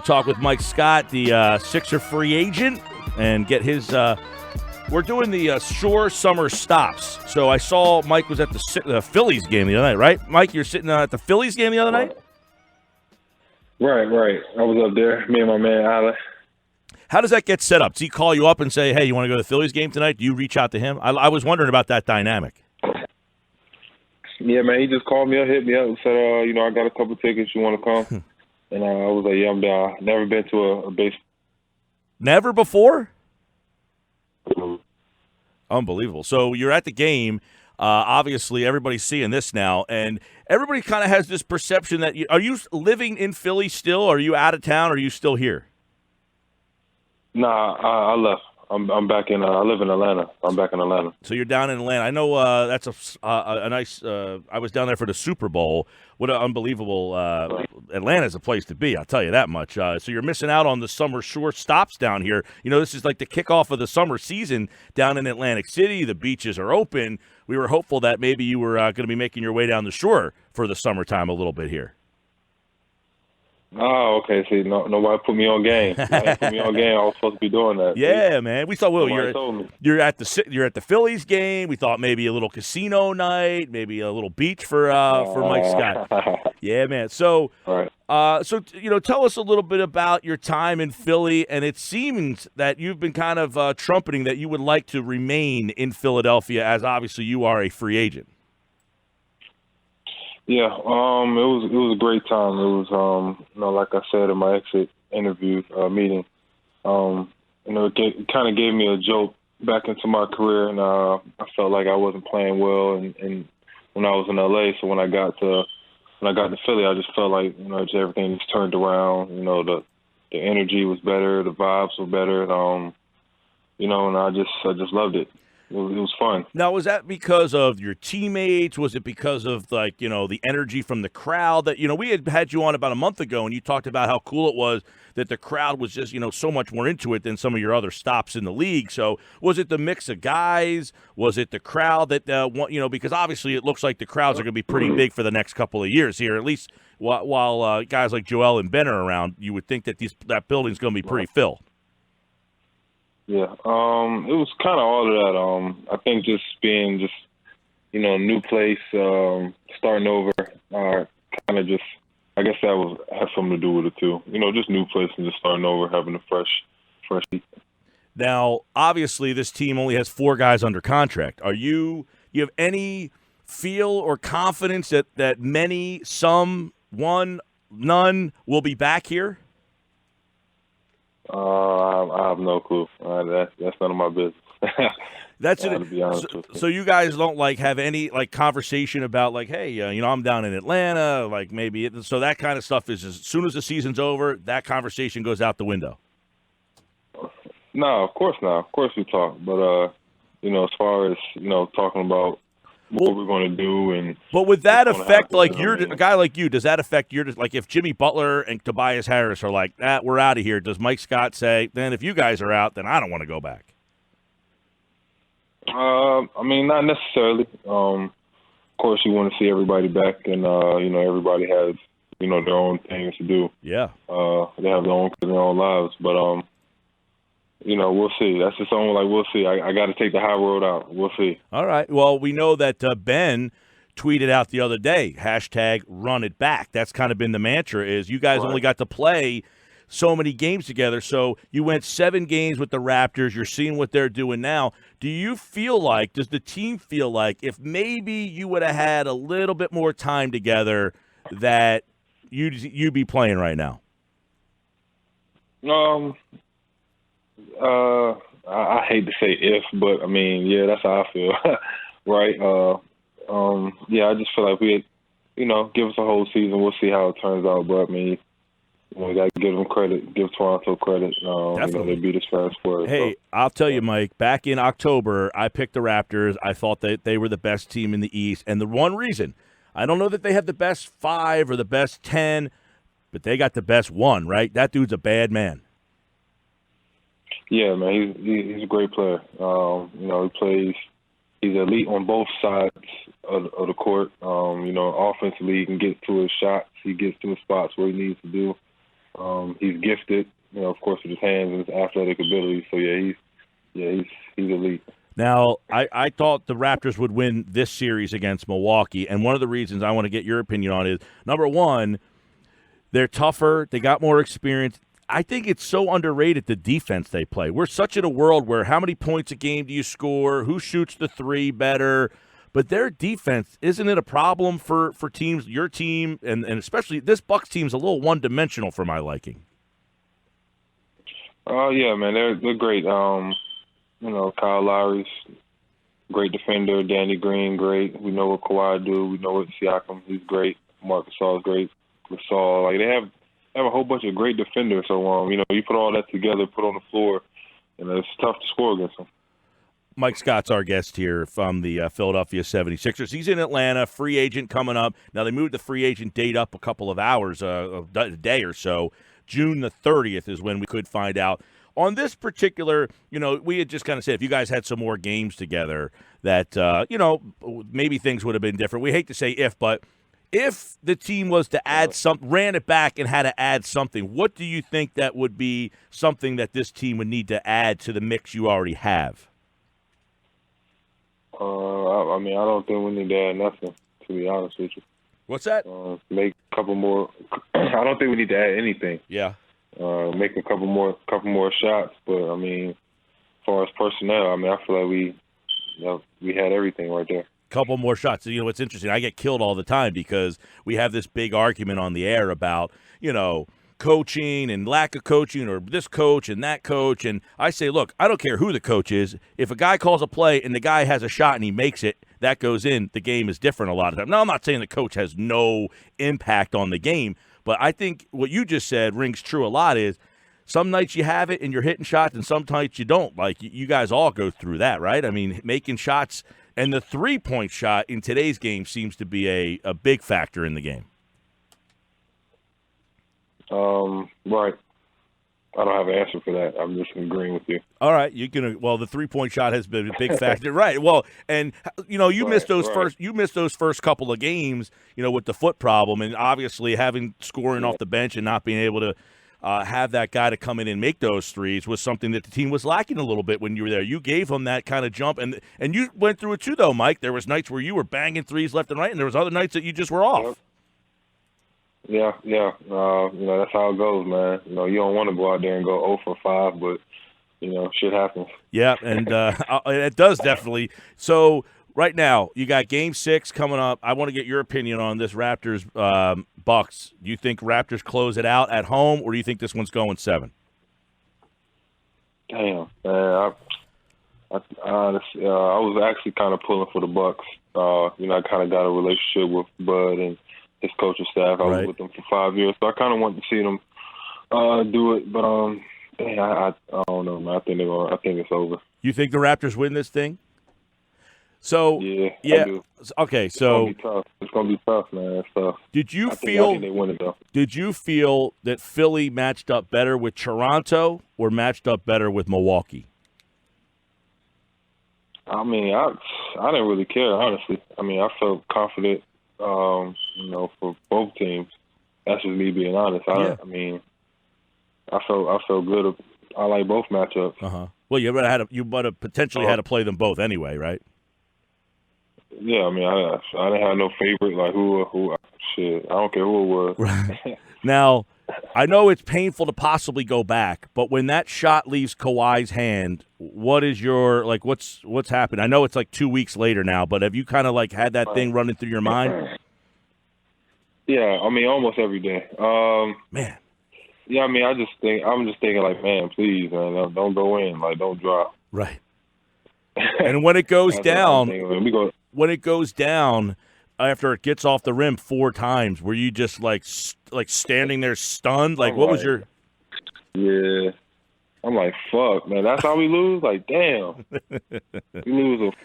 Talk with Mike Scott, the Sixer free agent, and get his we're doing the Shore Summer Stops. So I saw Mike was at the Phillies game the other night, right? Mike, you're sitting at the Phillies game the other night? Right. I was up there, me and my man, Allen. How does that get set up? Does he call you up and say, hey, you want to go to the Phillies game tonight? Do you reach out to him? I was wondering about that dynamic. Yeah, man, he just called me up, hit me up, and said, I got a couple tickets. You want to come? And I was like, yeah, I'm down. Never been to a base. Never before? Unbelievable. So you're at the game. Obviously, everybody's seeing this now, and everybody kind of has this perception that are you living in Philly still? Or are you out of town? Or are you still here? Nah, I left. I'm back in. I live in Atlanta. I'm back in Atlanta. So you're down in Atlanta. I know that's a nice. I was down there for the Super Bowl. What an unbelievable! Atlanta's a place to be. I'll tell you that much. So you're missing out on the summer shore stops down here. This is like the kickoff of the summer season down in Atlantic City. The beaches are open. We were hopeful that maybe you were going to be making your way down the shore for the summertime a little bit here. Oh, okay. See, nobody put me on game. Nobody put me on game. I was supposed to be doing that. Yeah, see? Man. We thought, well, you're at the Phillies game. We thought maybe a little casino night, maybe a little beach for Mike Scott. Yeah, man. So, all right. Tell us a little bit about your time in Philly. And it seems that you've been kind of trumpeting that you would like to remain in Philadelphia, as obviously you are a free agent. Yeah, it was a great time. It was, like I said in my exit interview meeting, it kind of gave me a jolt back into my career, and I felt like I wasn't playing well, and when I was in LA. So when I got to Philly, I just felt like just everything just turned around. The energy was better, the vibes were better, and I just loved it. It was fun. Now, was that because of your teammates? Was it because of, the energy from the crowd? That, we had you on about a month ago, and you talked about how cool it was that the crowd was just, so much more into it than some of your other stops in the league. So was it the mix of guys? Was it the crowd that, because obviously it looks like the crowds are going to be pretty big for the next couple of years here, at least while guys like Joel and Ben are around. You would think that that building's going to be pretty full. Yeah, it was kind of all of that. I think just being a new place, starting over, kind of just, I guess that has something to do with it too. Just new place and just starting over, having a fresh heat. Now, obviously, this team only has 4 guys under contract. You have any feel or confidence that many, some, one, none will be back here? I have no clue. That's none of my business. That's it. To be honest with you. So you guys don't have any conversation about hey, I'm down in Atlanta, maybe so that kind of stuff is as soon as the season's over, that conversation goes out the window. No, of course not. Of course we talk, but as far as talking about what we're going to do, but would that affect a guy like you? Does that affect your if Jimmy Butler and Tobias Harris are we're out of here? Does Mike Scott say, then if you guys are out, then I don't want to go back? Not necessarily. Of course, you want to see everybody back, and everybody has their own things to do. Yeah. They have their own lives, but we'll see. That's just something we'll see. I got to take the high road out. We'll see. All right. Well, we know that Ben tweeted out the other day, #RunItBack. That's kind of been the mantra is you guys only got to play so many games together. So you went 7 games with the Raptors. You're seeing what they're doing now. Does the team feel like if maybe you would have had a little bit more time together that you'd be playing right now? I hate to say if, but yeah, that's how I feel, right? Yeah, I just feel like we, give us a whole season. We'll see how it turns out. But we got to give them credit, give Toronto credit. They beat us fast for it. Hey, so. I'll tell you, Mike. Back in October, I picked the Raptors. I thought that they were the best team in the East, and the one reason I don't know that they have the best 5 or the best 10, but they got the best 1. Right? That dude's a bad man. Yeah, man, he's a great player. He plays. He's elite on both sides of the court. Offensively, he can get to his shots. He gets to his spots where he needs to do. He's gifted, of course, with his hands and his athletic ability. So he's elite. Now, I thought the Raptors would win this series against Milwaukee, and one of the reasons I want to get your opinion on is, number one, they're tougher, they got more experience. I think it's so underrated, the defense they play. We're such in a world where how many points a game do you score, who shoots the three better, but their defense, isn't it a problem for teams, your team, and especially this Bucks team's a little one-dimensional for my liking. Yeah, man, they're great. Kyle Lowry's great defender. Danny Green, great. We know what Kawhi do. We know what Siakam, he's great. Marc Gasol's great. Gasol, like they have a whole bunch of great defenders. So you put all that together, put on the floor, and it's tough to score against them. Mike Scott's our guest here from the Philadelphia 76ers. He's in Atlanta, free agent coming up. Now, they moved the free agent date up a couple of hours, a day or so. June the 30th is when we could find out. On this particular, we had just kind of said if you guys had some more games together that, maybe things would have been different. We hate to say if, but if the team was to add ran it back and had to add something, what do you think that would be something that this team would need to add to the mix you already have? I don't think we need to add nothing, to be honest with you. What's that? Make a couple more. I don't think we need to add anything. Yeah. Make a couple more shots, but as far as personnel, I feel like we had everything right there. Couple more shots. It's interesting. I get killed all the time because we have this big argument on the air about, coaching and lack of coaching, or this coach and that coach. And I say, look, I don't care who the coach is. If a guy calls a play and the guy has a shot and he makes it, that goes in, the game is different a lot of times. Now, I'm not saying the coach has no impact on the game, but I think what you just said rings true a lot is some nights you have it and you're hitting shots and some nights you don't. Like, you guys all go through that, right? I mean, making shots, and the three-point shot in today's game seems to be a big factor in the game. Right. I don't have an answer for that. I'm just agreeing with you. All right, the three-point shot has been a big factor, right? Well, and you missed those first couple of games, with the foot problem, and obviously having scoring off the bench and not being able to have that guy to come in and make those threes was something that the team was lacking a little bit when you were there. You gave them that kind of jump, and you went through it too, though, Mike. There was nights where you were banging threes left and right, and there was other nights that you just were off. Yep. Yeah. That's how it goes, man. You don't want to go out there and go 0 for 5, but, shit happens. Yeah, and it does definitely. So right now, you got Game 6 coming up. I want to get your opinion on this Raptors Bucks. Do you think Raptors close it out at home, or do you think this one's going 7? Damn, man. I was actually kind of pulling for the Bucks. I kind of got a relationship with Bud and his coaching staff. I was with them for 5 years, so I kind of wanted to see them do it. But I don't know, man. I think it's over. You think the Raptors win this thing? So yeah. I do. Okay, so it's gonna be tough, man. It's tough. I think they win it, though. Did you feel that Philly matched up better with Toronto or matched up better with Milwaukee? I didn't really care, honestly. I felt confident. For both teams. That's just me being honest. I felt good. I like both matchups. Well, you would have potentially had to play them both anyway, right? Yeah, I didn't have no favorite. Like who? Shit, I don't care who it was. Right. Now, I know it's painful to possibly go back, but when that shot leaves Kawhi's hand, what is your what's happened? I know it's like 2 weeks later now, but have you kind of had that thing running through your mind? Yeah, almost every day. Man. Yeah, I'm just thinking man, please, man, don't go in, don't drop. Right. And when it goes down, after it gets off the rim 4 times, were you just standing there stunned? What was your? Yeah, I'm like, fuck, man. That's how we lose. Damn, we lose with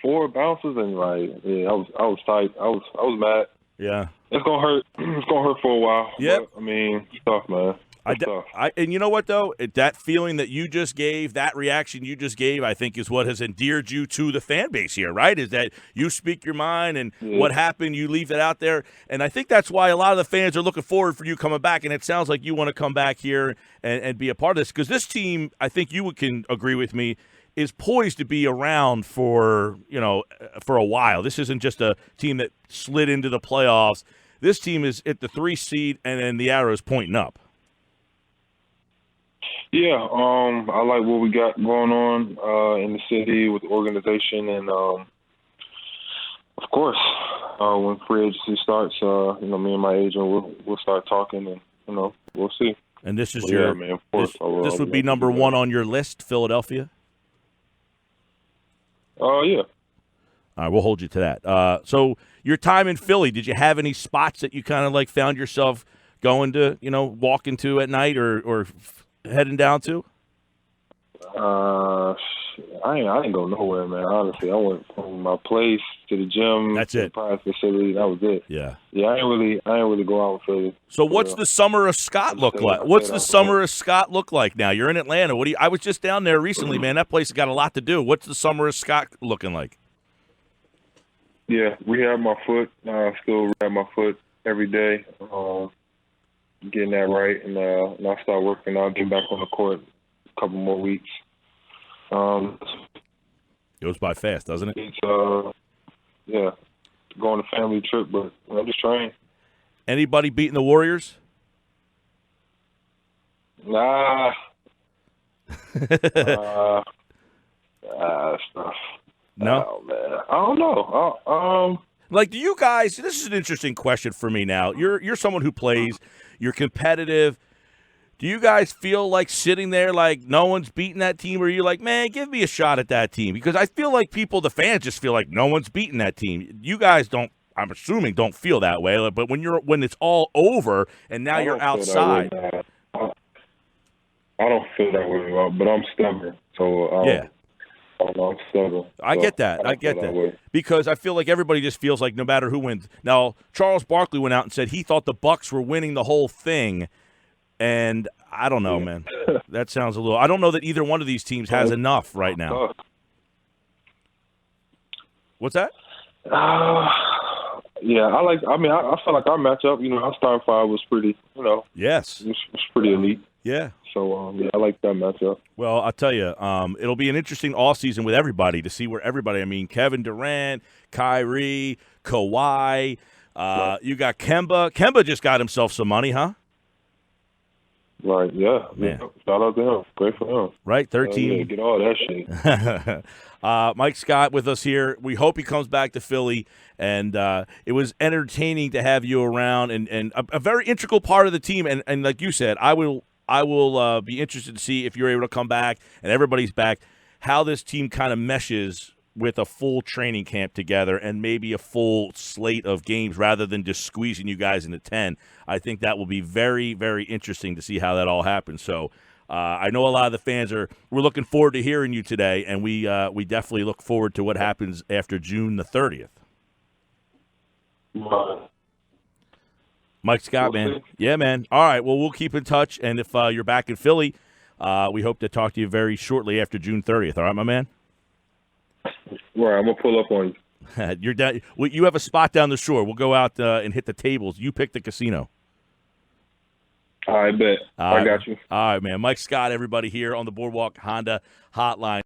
4 bounces, and I was tight. I was mad. Yeah, it's gonna hurt. It's gonna hurt for a while. Yeah, it's tough, man. And you know what, though? That feeling that you just gave, that reaction you just gave, I think is what has endeared you to the fan base here, right? Is that you speak your mind and what happened, you leave it out there. And I think that's why a lot of the fans are looking forward for you coming back. And it sounds like you want to come back here and be a part of this. Because this team, I think you can agree with me, is poised to be around for a while. This isn't just a team that slid into the playoffs. This team is at the 3 seed, and then the arrow is pointing up. Yeah, I like what we got going on in the city with the organization, and of course, when free agency starts, me and my agent we'll start talking, and we'll see. And this is man, of course, this would be number one on your list, Philadelphia. Yeah. All right, we'll hold you to that. So your time in Philly, did you have any spots that you kind of like found yourself going to, walking to at night or heading down to? I didn't go nowhere, man. Honestly, I went from my place to the gym. That's it. The private facility. That was it. Yeah. Yeah, I ain't really go out with Philly. So what's the summer of Scott look like? What's the summer of Scott look like now? You're in Atlanta. I was just down there recently, man. That place has got a lot to do. What's the summer of Scott looking like? Yeah, rehab my foot. Still rehab my foot every day. Getting that right, and I start working. I'll get back on the court a couple more weeks. Goes by fast, doesn't it? It's going on a family trip, but I'm just trying. Anybody beating the Warriors? Nah. Stuff. No? Oh, man. I don't know. Like, do you guys – this is an interesting question for me now. You're someone who plays. You're competitive. Do you guys feel like sitting there like no one's beating that team, or you're like, man, give me a shot at that team? Because I feel like the fans just feel like no one's beating that team. You guys don't – I'm assuming don't feel that way. But when it's all over and now you're outside – I don't feel that way, but I'm stubborn. So yeah. I'm stubborn. I get that. I get that. Because I feel like everybody just feels like no matter who wins. Now, Charles Barkley went out and said he thought the Bucks were winning the whole thing, and I don't know, man. That sounds a little – I don't know that either one of these teams has enough right now. What's that? Yeah, I felt like our matchup, our starting five was pretty, Yes. It was pretty elite. Yeah. So, I like that matchup. Well, I'll tell you, it'll be an interesting offseason with everybody to see where everybody – I mean, Kevin Durant, Kyrie, Kawhi, you got Kemba. Kemba just got himself some money, huh? Right, yeah. Man. Shout out to him. Great for him. Right, 13. Yeah, get all that shit. Mike Scott with us here. We hope he comes back to Philly, and it was entertaining to have you around and a very integral part of the team. And like you said, I will be interested to see if you're able to come back and everybody's back, how this team kind of meshes with a full training camp together and maybe a full slate of games rather than just squeezing you guys into 10. I think that will be very, very interesting to see how that all happens. So I know a lot of the fans we're looking forward to hearing you today, and we definitely look forward to what happens after June the 30th. Mike Scott, man. Yeah, man. All right, well, we'll keep in touch, and if you're back in Philly, we hope to talk to you very shortly after June 30th. All right, my man? Right, I'm going to pull up on you. You're down. Well, you have a spot down the shore. We'll go out and hit the tables. You pick the casino. I bet. I got you. All right, man. Mike Scott, everybody here on the Boardwalk Honda Hotline.